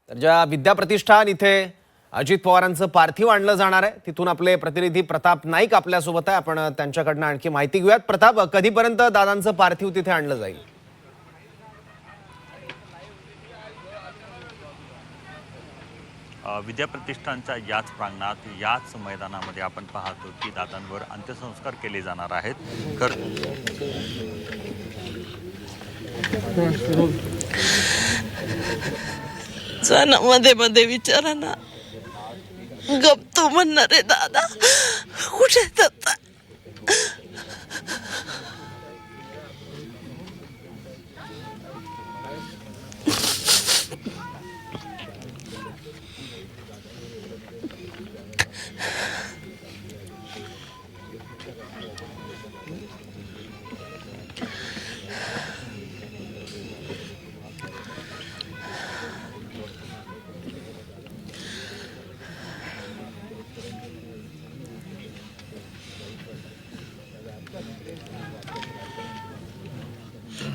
तर ज्या विद्याप्रतिष्ठान इथे अजित पवारांचं पार्थिव आणलं जाणार आहे तिथून आपले प्रतिनिधी प्रताप नाईक आपल्यासोबत आहे. आपण त्यांच्याकडनं आणखी माहिती घेऊयात. प्रताप, कधीपर्यंत दादांचं पार्थिव तिथे आणलं जाईल? विद्याप्रतिष्ठानच्या याच प्रांगणात याच मैदानामध्ये आपण पाहतो की दादांवर अंत्यसंस्कार केले जाणार आहेत. मध्ये मध्ये विचारा ना, गप्तो म्हणणार आहे दादा कुठे जाता?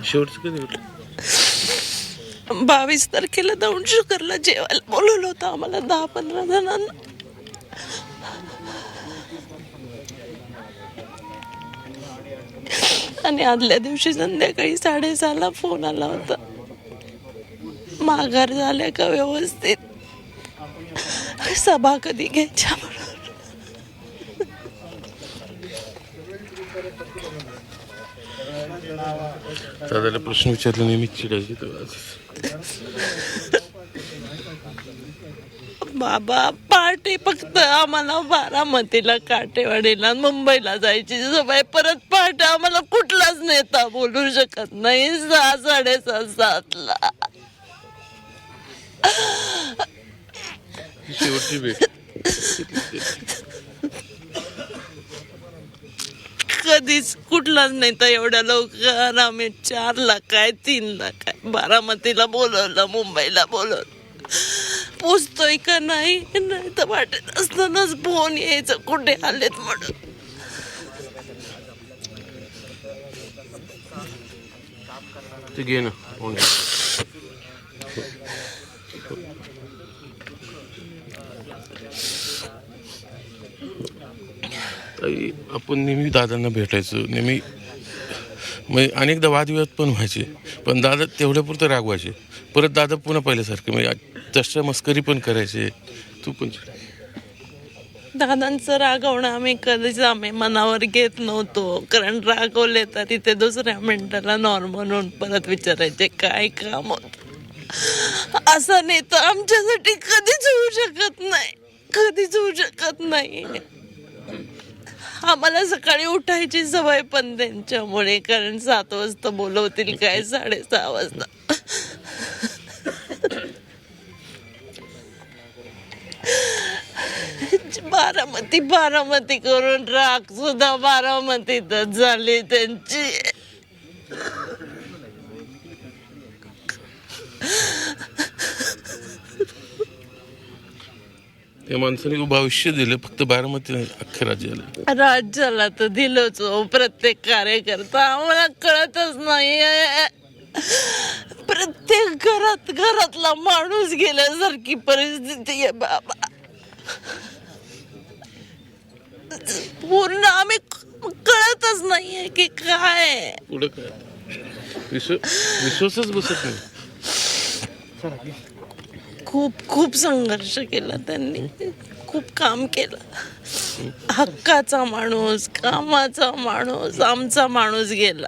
शेवटचं कधी 22 तारखेला दौंडशुकरला जेवायला बोलवलं होतं आम्हाला 10-15 जणांना. आणि आदल्या दिवशी संध्याकाळी 6:30ला फोन आला होता, माघार झाल्या का व्यवस्थित, सभा कधी घ्यायच्या म्हणून. दादाला प्रश्न विचारला नेहमी चिडायची. बाबा पहाटे फक्त आम्हाला बारामतीला, काटेवाडीला, मुंबईला जायची सवय. परत पहाटे आम्हाला कुठलाच नेता बोलू शकत नाही 6-6:30-7ला. शेवटची भेट कधीच कुठलाच नेता एवढ्या लवकर. आम्ही 4ला काय 3ला काय बारामतीला बोलवलं, मुंबईला बोलवलं, पोचतोय का नाही, नाही तर वाटत असतानाच फोन यायचं कुठे आलेत म्हणून. ते घे ना. आपण नेहमी दादांना भेटायचो, नेहमी म्हणजे अनेकदा वादविवाद पण व्हायचे, पण दादा तेवढ्यापुरतं रागवायचे. परत दादा पुन्हा पहिल्यासारखं म्हणजे तशा मस्करी पण करायचे. तू पण दादांचं रागवणं आम्ही मनावर घेत नव्हतो, कारण रागवले तर तिथे दुसऱ्या मिनिटाला नॉर्मल होऊन परत विचारायचे काय काम होत. असं नेता आमच्यासाठी कधीच होऊ शकत नाही, कधीच होऊ शकत नाही. आम्हाला सकाळी उठायची सवय पण त्यांच्यामुळे, कारण 7 वाजता बोलवतील काय 6:30 वाजता. बारामती करून राग सुद्धा बारामतीतच झाली त्यांची. त्या माणसाने भविष्य दिलं फक्त बारामती अख्ख्या राज्याला. राज्याला तर दिलंच हो. प्रत्येक कार्यकर्ता आम्हाला कळतच नाही, प्रत्येक घरातला माणूस गेल्यासारखी परिस्थिती आहे बाबा. पूर्ण आम्ही कळतच नाहीये की काय पुढं काय विश्वासच बसत नाही. खूप संघर्ष केला त्यांनी, खूप काम केलं. हक्काचा माणूस, कामाचा माणूस, आमचा माणूस गेला.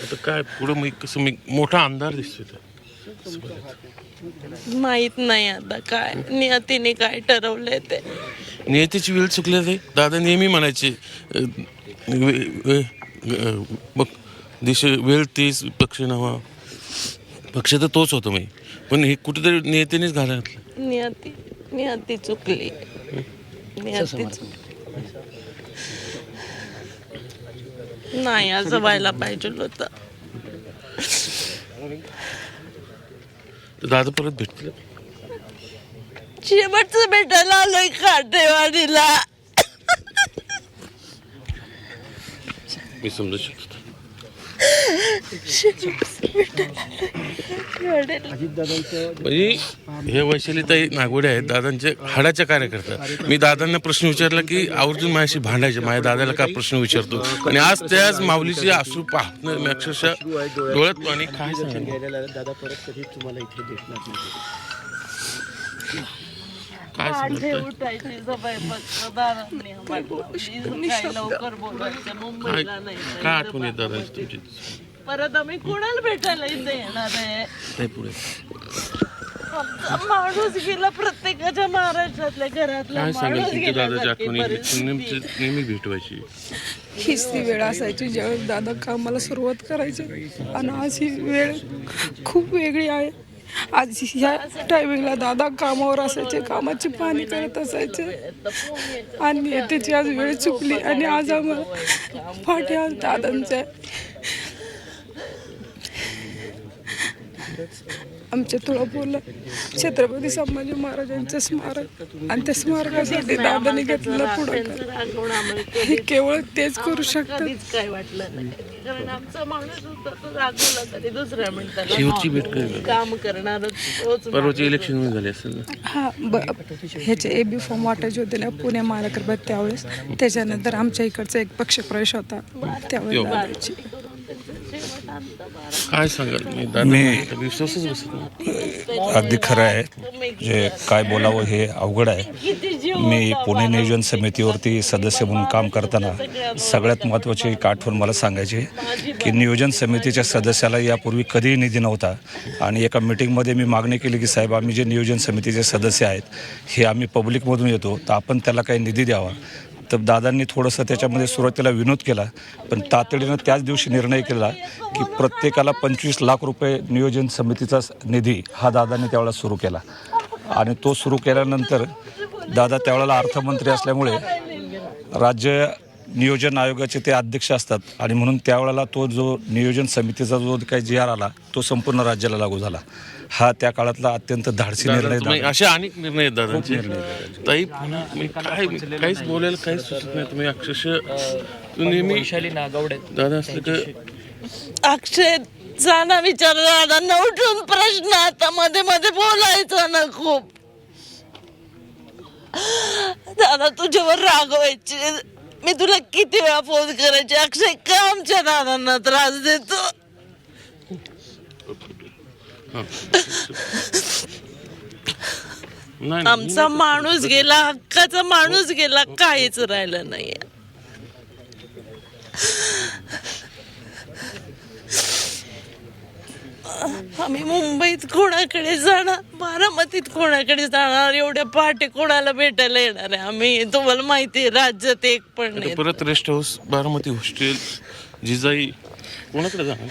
आता काय पुढं मी कसं मोठा अंधार दिसतोय. माहित नाही आता काय नियतीने काय ठरवलंय ते. नियतीची वेळ चुकली नाही. दादा नेहमी म्हणायचे बघ वेळ तीच पक्ष नवा. पक्ष तर तोच होतो मी, पण हे कुठेतरी नियतीनेच घालत. नियती चुकली, नियती नाही, असं व्हायला पाहिजे होतं. दादा परत भेटतील. शेवटचं भेटायला आलोय काटेवाडीला. मी समजू शकतो. म्हणजे हे वैशालीताई नागवडे आहेत दादांचे हाडाच्या कार्यकर्ता. मी दादांना प्रश्न विचारला की आवर्जून माझ्याशी भांडायचे, माझ्या दादाला का प्रश्न विचारतो, आणि आज त्याच माऊलीचे अश्रू पाहणं मी अक्षरशः डोळ्यात पाणी. काय सांगेल दादा परत कधी तुम्हाला इथे भेटणार नाही. काय पहाटे सांगत उठायची सवय फक्त दादांनी आम्हाला. सकाळी लवकर बोलायचं, मुंबईला नाही काय जायचं. आठवण येत दादांची तुमची? परत आम्ही कोणाला भेटायला इथे येणार आहे? काय पुढे आमचा माणूस गेला, प्रत्येकाच्या महाराष्ट्रातल्या घरातला काय सांगेल माणूस तुमच्या गेला दादाची सारखी आठवणी परिस्थिती. नेहमी भेटवायची? हीच ती वेळ असायची ज्यावेळेस दादा कामाला सुरुवात करायचे, आणि आज ही वेळ खूप वेगळी आहे. आज ह्या टायमिंगला दादा कामावर असायचे, कामाची पाणी करत असायचे, आणि त्याची आज वेळ चुकली, आणि आज आम्हाला फाटे आज दादांचा आमच्या तुळापूरला छत्रपती संभाजी महाराजांचं स्मारक, आणि त्या स्मारकासाठी दादाने घेतलेलं पुढाकार रागवून आम्हाला हे केवळ तेच करू शकतात. कधीच काय वाटलं नाही, कारण आमचा माणूस होता तो रागवला तरी दुसऱ्या मिनिटाला शेवटची भेट कधी? काम करणारच तोच परवाची इलेक्शन झाले असेल ना? हा ह्याचे AB फॉर्म वाटायचे होते ना पुणे महानगरपालिकेत त्यावेळेस. त्याच्यानंतर आमच्या इकडचा एक पक्षप्रवेश होता त्यावेळेस दादाची. काय सांगाल? मी दादा विश्वासच बसत नाही. अगदी खरं आहे. जे काय बोलावं हे अवघड आहे. किती जीव मी पुणे नियोजन समितीवरती सदस्य म्हणून काम करताना सगळ्यात महत्त्वाची एक आठवण मला सांगायची की नियोजन समितीच्या सदस्याला यापूर्वी कधीही निधी नव्हता, आणि एका मिटिंगमध्ये मी मागणी केली की साहेब आम्ही जे नियोजन समितीचे सदस्य आहेत हे आम्ही पब्लिकमधून येतो, तर आपण त्याला काही निधी द्यावा. तर दादांनी थोडंसं त्याच्यामध्ये सुरुवातीला विनोद केला, पण तातडीनं त्याच दिवशी निर्णय केला की प्रत्येकाला 25 लाख रुपये नियोजन समितीचा निधी हा दादांनी त्यावेळेला सुरू केला. आणि तो सुरू केल्यानंतर दादा त्यावेळेला अर्थमंत्री असल्यामुळे राज्य नियोजन आयोगाचे ते अध्यक्ष असतात, आणि म्हणून त्यावेळेला तो जो नियोजन समितीचा जो काही GR आला तो संपूर्ण राज्याला लागू झाला. हा त्या काळातला अत्यंत धाडसी निर्णय तुम्ही दादा. असे अनेक निर्णय आहेत दादांचे. ताई मी काहीच बोलायला काहीच सुचत नाही. तुम्ही अक्षरशः नेहमी वैशाली नागवडे दादा असलं की अक्षय जाना विचार दादांना उठून प्रश्न आता मध्ये मध्ये बोलायचा ना खूप. दादा तुझ्यावर रागवायचे, मी तुला किती वेळा फोन करायचे, अक्षय का आमच्या दादांना त्रास देतो? नाही आमचा माणूस गेला, हक्काचा माणूस गेला, काहीच राहिलं नाहीये. आम्ही मुंबईत कोणाकडे जाणार, बारामतीत कोणाकडे जाणार, एवढ्या पहाटे कोणाला भेटायला येणार आहे आम्ही? तुम्हाला माहिती आहे राज्यात एक पण नाही. परत rest house, Baramati hostel, Jijai, कोणाकडे जाणार?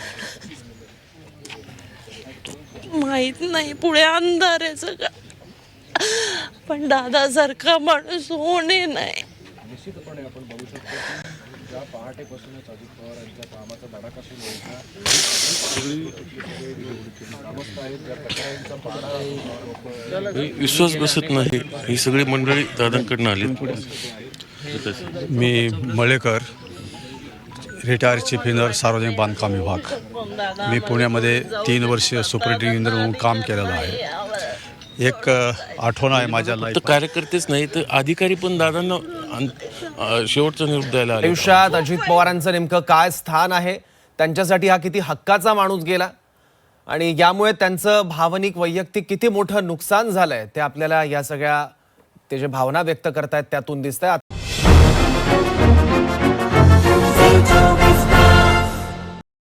माहित नाही, पुढे अंधार आहे सगळं. पण दादा सारखा माणूस होणे नाही. विश्वास बसत नाही. ही सगळी मंडळी दादांकडनं आली. मी मळेकर, रिटायर चीफ इंजिनियर सार्वजनिक बांधकाम विभाग. मी पुण्यामध्ये 3 वर्ष सुपरिटेंडेंट म्हणून काम केलेलं आहे. एक आठवण आहे माझ्या तर लाईफ. कार्यकर्तेच नाही तर अधिकारी पण दादांना शेवटचा निरोप द्यायला आले. आयुष्यात अजित पवारांचं नेमकं काय स्थान आहे, त्यांच्यासाठी हा किती हक्काचा माणूस गेला, आणि यामुळे त्यांचं भावनिक वैयक्तिक किती मोठं नुकसान झालंय ते आपल्याला या सगळ्या ते जे भावना व्यक्त करतायत त्यातून दिसतंय.